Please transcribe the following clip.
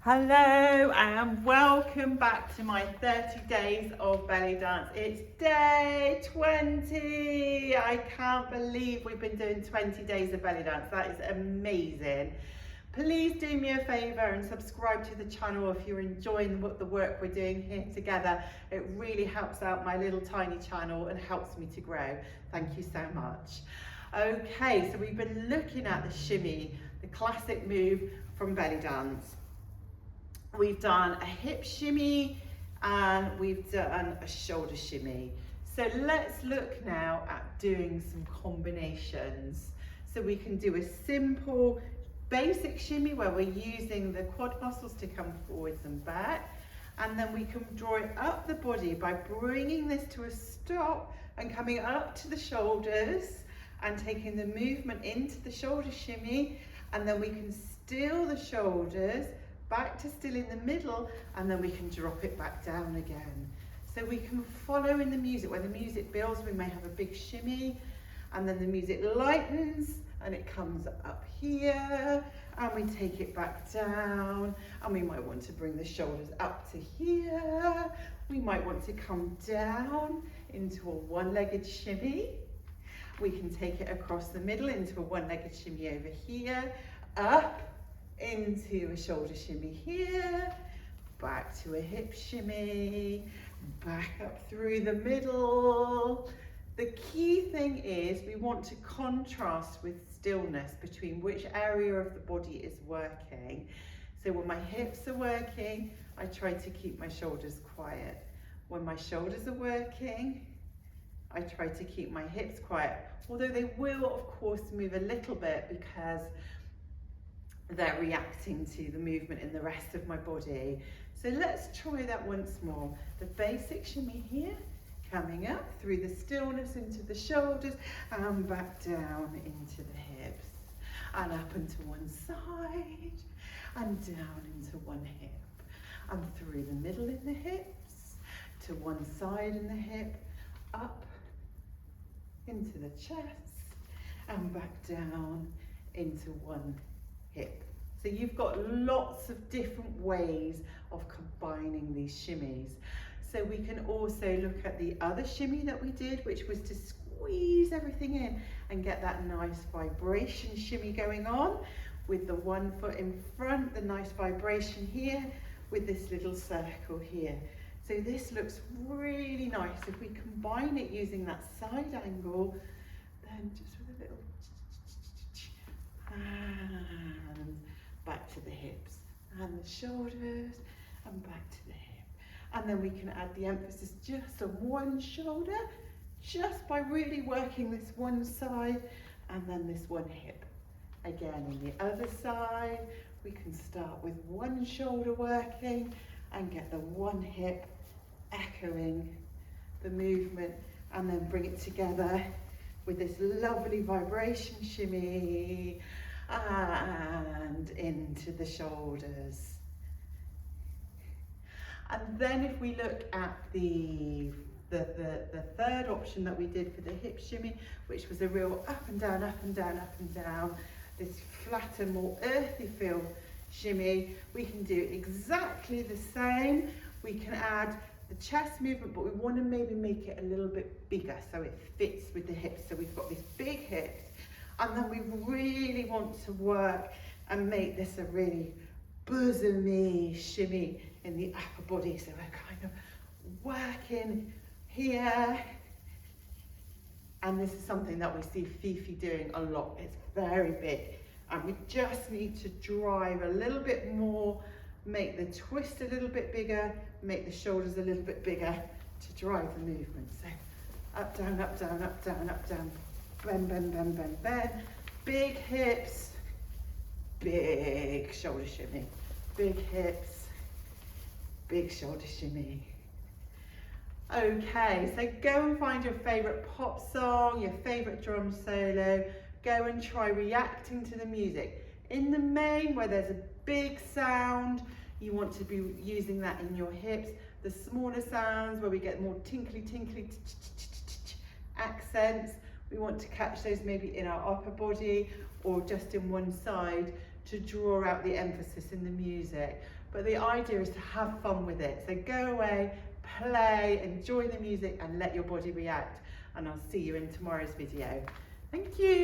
Hello and welcome back to my 30 days of belly dance. It's day 20. I can't believe we've been doing 20 days of belly dance. That is amazing. Please do me a favour and subscribe to the channel if you're enjoying the work we're doing here together. It really helps out my little tiny channel and helps me to grow. Thank you so much. Okay, so we've been looking at the shimmy, the classic move from belly dance. We've done a hip shimmy and we've done a shoulder shimmy. So let's look now at doing some combinations. So we can do a simple basic shimmy where we're using the quad muscles to come forwards and back. And then we can draw it up the body by bringing this to a stop and coming up to the shoulders and taking the movement into the shoulder shimmy. And then we can still the shoulders back to still in the middle, and then we can drop it back down again. So we can follow in the music. When the music builds, we may have a big shimmy, and then the music lightens and it comes up here, and we take it back down, and we might want to bring the shoulders up to here. We might want to come down into a one-legged shimmy. We can take it across the middle into a one-legged shimmy over here, up into a shoulder shimmy here, back to a hip shimmy, back up through the middle. The key thing is we want to contrast with stillness between which area of the body is working. So when my hips are working, I try to keep my shoulders quiet. When my shoulders are working, I try to keep my hips quiet, although they will of course move a little bit because they're reacting to the movement in the rest of my body. So let's try that once more. The basic shimmy here, coming up through the stillness into the shoulders and back down into the hips, and up into one side and down into one hip, and through the middle in the hips, to one side in the hip, up into the chest and back down into one hip. So you've got lots of different ways of combining these shimmies. So we can also look at the other shimmy that we did, which was to squeeze everything in and get that nice vibration shimmy going on with the one foot in front, the nice vibration here with this little circle here. So this looks really nice. If we combine it using that side angle, then just with a little and back to the hips and the shoulders and back to the hip. And then we can add the emphasis just on one shoulder, just by really working this one side and then this one hip. Again, on the other side, we can start with one shoulder working and get the one hip echoing the movement, and then bring it together with this lovely vibration shimmy and into the shoulders. And then if we look at the third option that we did for the hip shimmy, which was a real up and down, up and down, up and down, this flatter, more earthy feel shimmy, we can do exactly the same. We can add the chest movement, but we want to maybe make it a little bit bigger so it fits with the hips. So we've got these big hips, and then we really want to work and make this a really bosomy shimmy in the upper body. So we're kind of working here, and this is something that we see Fifi doing a lot. It's very big, and we just need to drive a little bit more, make the twist a little bit bigger, make the shoulders a little bit bigger to drive the movement. So up, down, up, down, up, down, up, down, bend, bend, bend, bend, bend. Big hips, big shoulder shimmy. Big hips, big shoulder shimmy. Okay, so go and find your favourite pop song, your favourite drum solo. Go and try reacting to the music. In the main, where there's a big sound, you want to be using that in your hips. The smaller sounds, where we get more tinkly, tinkly accents, we want to catch those maybe in our upper body or just in one side to draw out the emphasis in the music. But the idea is to have fun with it. So go away, play, enjoy the music and let your body react. And I'll see you in tomorrow's video. Thank you.